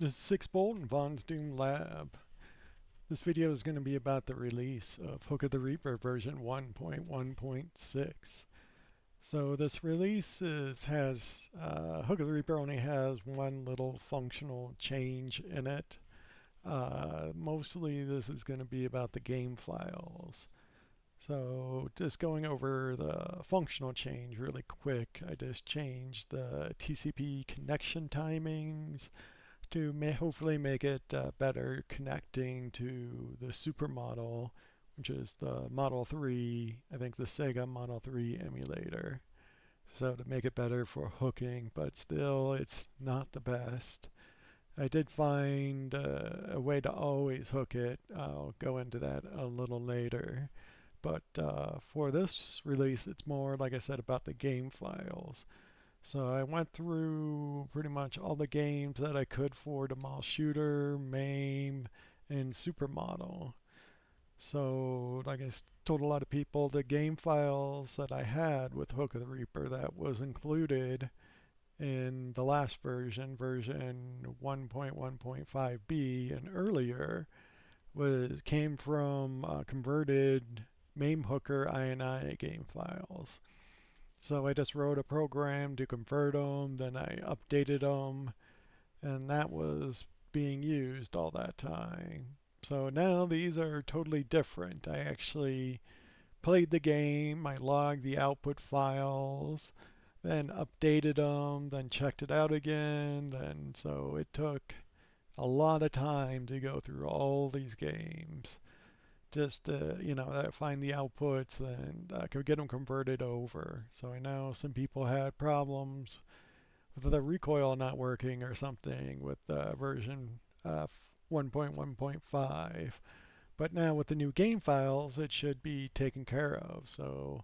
This is 6 Bolt and Vaughn's Doom Lab. This video is going to be about the release of Hook of the Reaper version 1.1.6. So this release has Hook of the Reaper only has one little functional change in it. Mostly this is going to be about the game files. So just going over the functional change really quick, I just changed the TCP connection timings to hopefully make it better connecting to the SuperModel, which is the Model 3, I think the Sega Model 3 emulator. So to make it better for hooking, but still it's not the best. I did find a way to always hook it. I'll go into that a little later. But for this release, it's more, like I said, about the game files. So I went through pretty much all the games that I could for DemulShooter, MAME, and SuperModel. So like I told a lot of people, the game files that I had with Hook of the Reaper that was included in the last version 1.1.5b and earlier, came from converted MAME hooker INI game files. So I just wrote a program to convert them, then I updated them, and that was being used all that time. So now these are totally different. I actually played the game, I logged the output files, then updated them, then checked it out again. So it took a lot of time to go through all these games. Just find the outputs and could get them converted over. So I know some people had problems with the recoil not working or something with version 1.1.5, but now with the new game files it should be taken care of. So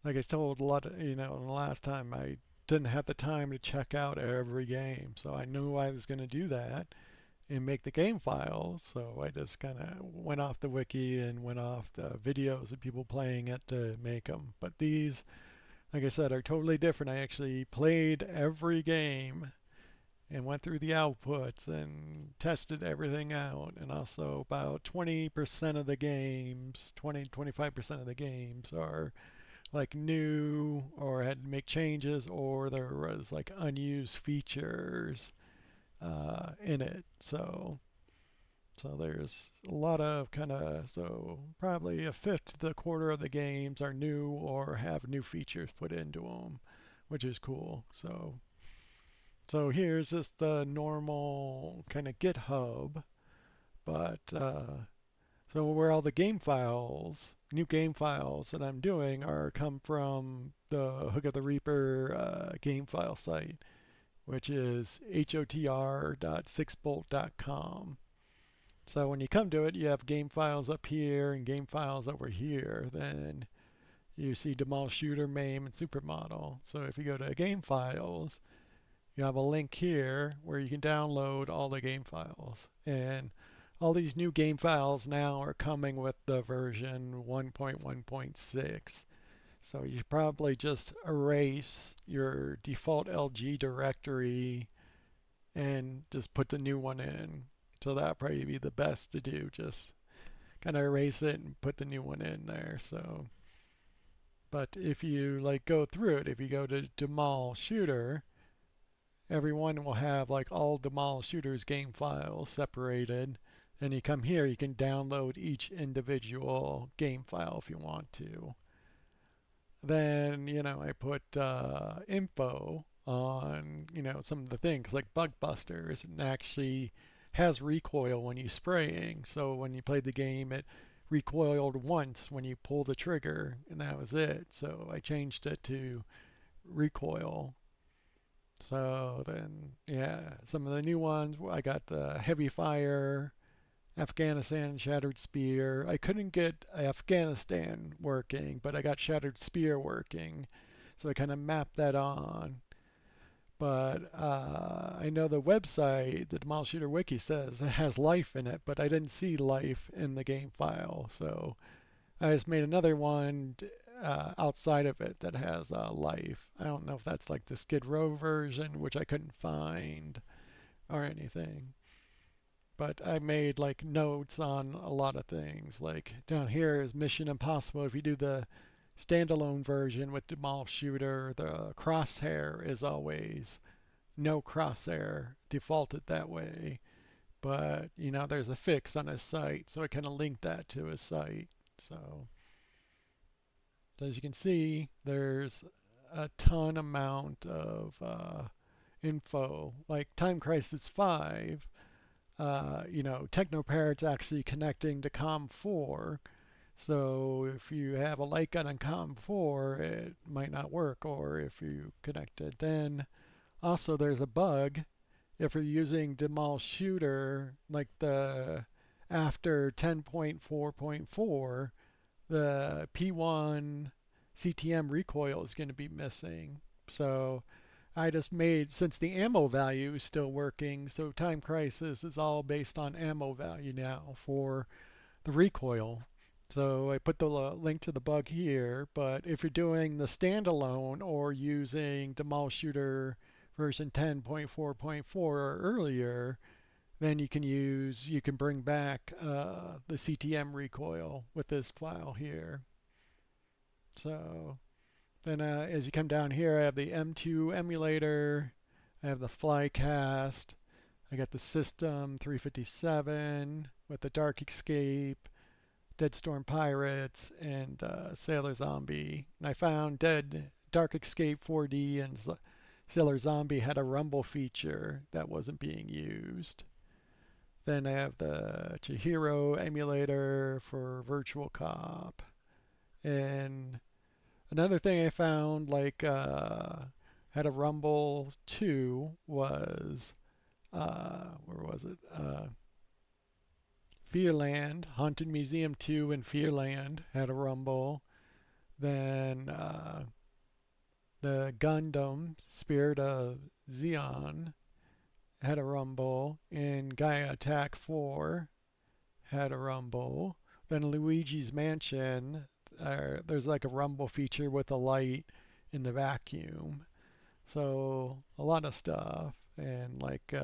like I told a lot of, the last time, I didn't have the time to check out every game, so I knew I was going to do that and make the game files. So I just kind of went off the wiki and went off the videos of people playing it to make them. But these, like I said, are totally different. I actually played every game and went through the outputs and tested everything out. And also about 20% of the games, 25% of the games are like new or had to make changes, or there was like unused features in it. So there's a lot of so probably a fifth to the quarter of the games are new or have new features put into them, which is cool. So here's just the normal kind of GitHub, but so where all the game files, new game files that I'm doing come from the Hook of the Reaper game file site, which is HOTR.6bolt.com. So when you come to it, you have game files up here and game files over here. Then you see DemulShooter, MAME, and SuperModel. So if you go to game files, you have a link here where you can download all the game files. And all these new game files now are coming with the version 1.1.6. So you probably just erase your default LG directory and just put the new one in. So that'd probably be the best to do. Just kind of erase it and put the new one in there. So, but if you go through it, if you go to DemulShooter, everyone will have all DemulShooter's game files separated. And you come here, you can download each individual game file if you want to. Then, I put info on, some of the things like bug busters, and actually has recoil when you're spraying. So when you played the game, it recoiled once when you pull the trigger, and that was it. So I changed it to recoil. So then, yeah, some of the new ones, I got the heavy fire, Afghanistan, Shattered Spear. I couldn't get Afghanistan working, but I got Shattered Spear working. So I kind of mapped that on. But I know the website, the DemulShooter wiki, says it has life in it, but I didn't see life in the game file. So I just made another one outside of it that has life. I don't know if that's like the Skid Row version, which I couldn't find, or anything. but I made like notes on a lot of things. Like down here is Mission Impossible. If you do the standalone version with DemulShooter, the crosshair is always no crosshair, defaulted that way. But you know, there's a fix on his site, so I kind of linked that to his site. So as you can see, there's a ton amount of info. Like Time Crisis 5, you know, TechnoParrot's actually connecting to COM4. So if you have a light gun on COM4, it might not work, or if you connect it. Then also there's a bug if you're using DemulShooter, like the after 10.4.4, the P1 CTM recoil is going to be missing. So I just made, since the ammo value is still working, so Time Crisis is all based on ammo value now for the recoil. So I put the link to the bug here, but if you're doing the standalone or using DemulShooter version 10.4.4 or earlier, then you can bring back the CTM recoil with this file here. So then as you come down here, I have the M2 emulator, I have the Flycast, I got the System 357 with the Dark Escape, Dead Storm Pirates, and Sailor Zombie. And I found Dark Escape 4D and Sailor Zombie had a rumble feature that wasn't being used. Then I have the Chihiro emulator for Virtual Cop. And another thing I found, like, had a rumble too, was, where was it? Fearland, Haunted Museum 2 and Fearland had a rumble. Then the Gundam Spirit of Zeon had a rumble, and Gaia Attack 4 had a rumble. Then Luigi's Mansion, there's like a rumble feature with a light in the vacuum. So a lot of stuff. And like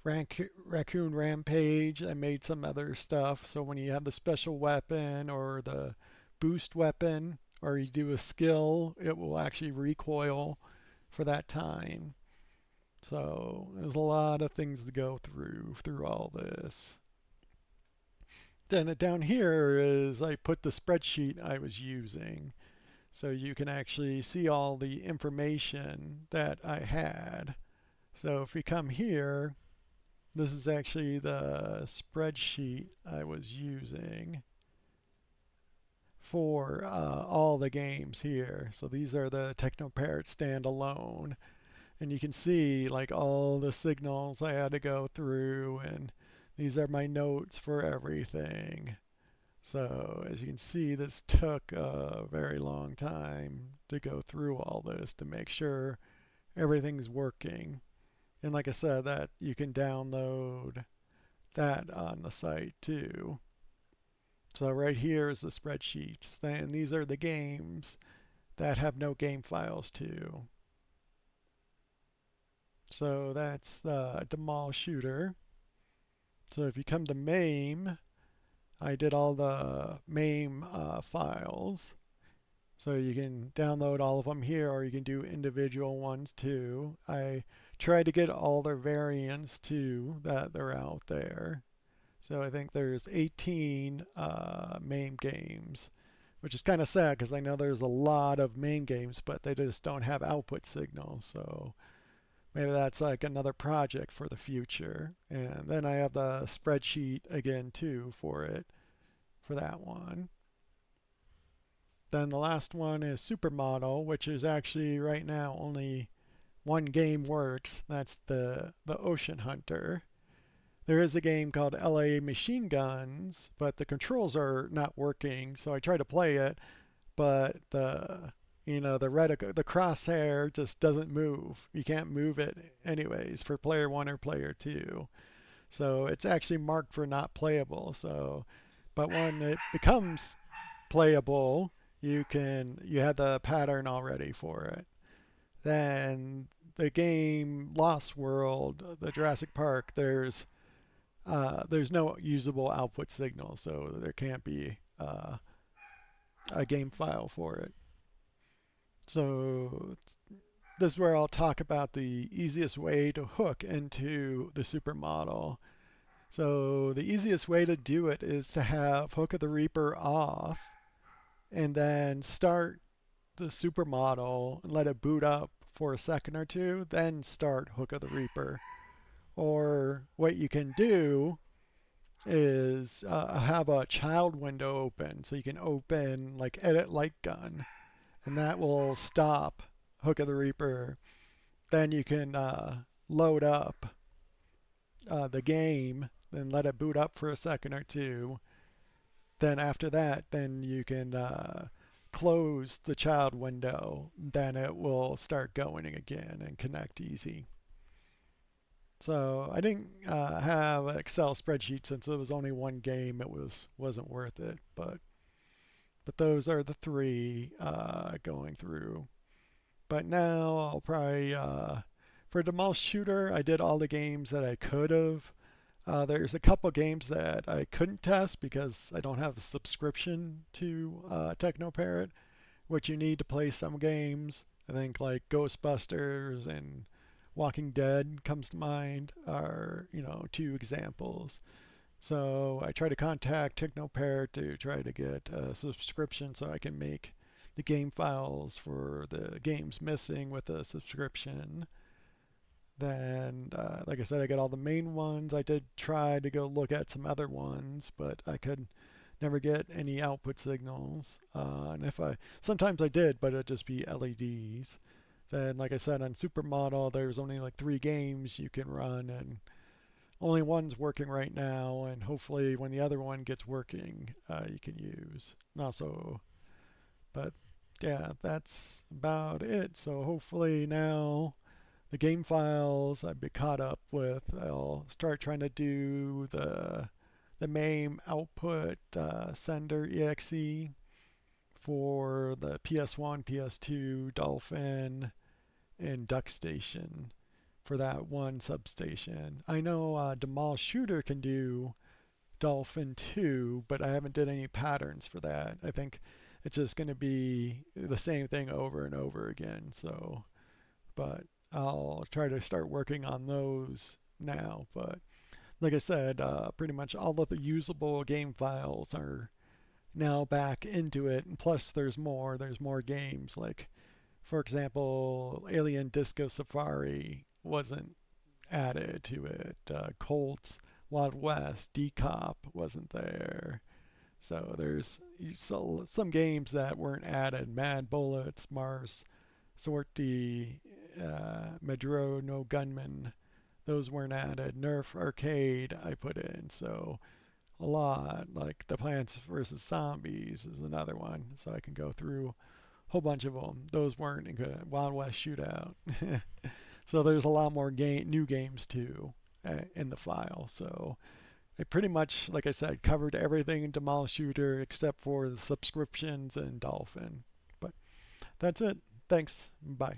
Raccoon Rampage, I made some other stuff. So when you have the special weapon or the boost weapon, or you do a skill, it will actually recoil for that time. So there's a lot of things to go through all this. Then down here is I put the spreadsheet I was using. So you can actually see all the information that I had. So if we come here, this is actually the spreadsheet I was using for all the games here. So these are the TechnoParrot standalone. And you can see like all the signals I had to go through, and these are my notes for everything. So as you can see, this took a very long time to go through all this to make sure everything's working. And like I said, that you can download that on the site too. So right here is the spreadsheets, and these are the games that have no game files too. So that's DemulShooter. So if you come to MAME, I did all the MAME files. So you can download all of them here, or you can do individual ones too. I tried to get all their variants too, that they're out there. So I think there's 18 MAME games, which is kind of sad because I know there's a lot of MAME games, but they just don't have output signals. So maybe that's like another project for the future. And then I have the spreadsheet again too for it, for that one. Then the last one is SuperModel, which is actually right now only one game works. That's the Ocean Hunter. There is a game called LA Machine Guns, but the controls are not working. So I tried to play it, but the crosshair just doesn't move. You can't move it anyways for player 1 or player 2. So it's actually marked for not playable. So, but when it becomes playable, you have the pattern already for it. Then the game Lost World, the Jurassic Park, there's there's no usable output signal, so there can't be a game file for it. So this is where I'll talk about the easiest way to hook into the supermodel. So the easiest way to do it is to have Hook of the Reaper off and then start the supermodel and let it boot up for a second or two, then start Hook of the Reaper. Or what you can do is have a child window open, so you can open like Edit Light Gun, and that will stop Hook of the Reaper. Then you can load up the game, then let it boot up for a second or two. Then after that, then you can close the child window. Then it will start going again and connect easy. So I didn't have an Excel spreadsheet since it was only one game. It wasn't worth it. But those are the three going through. But now I'll probably for DemulShooter, I did all the games that I could have. There's a couple games that I couldn't test because I don't have a subscription to TechnoParrot, which you need to play some games. I think like Ghostbusters and Walking Dead comes to mind are, two examples. So I try to contact TechnoParrot to try to get a subscription so I can make the game files for the games missing with a subscription. Then, like I said, I got all the main ones. I did try to go look at some other ones, but I could never get any output signals. And sometimes I did, but it'd just be LEDs. Then, like I said, on SuperModel, there's only like 3 games you can run, and only one's working right now. And hopefully, when the other one gets working, you can use. And also, but yeah, that's about it. So hopefully now the game files I've been caught up with. I'll start trying to do the MAME output sender exe for the PS1, PS2, Dolphin, and DuckStation for that one substation. I know DemulShooter can do Dolphin 2, but I haven't did any patterns for that. I think it's just going to be the same thing over and over again. So, but I'll try to start working on those now. But like I said, pretty much all of the usable game files are now back into it. And plus, there's more games. Like, for example, Alien Disco Safari wasn't added to it. Colts Wild West, D-Cop wasn't there. So there's some games that weren't added. Mad Bullets, Mars, Sortie, Medro No Gunman, those weren't added. Nerf Arcade I put in, so a lot. Like the Plants vs. Zombies is another one, so I can go through a whole bunch of them. Those weren't included. Wild West Shootout. So there's a lot more new games too in the file. So I pretty much, like I said, covered everything in DemulShooter except for the subscriptions and Dolphin. But that's it. Thanks. Bye.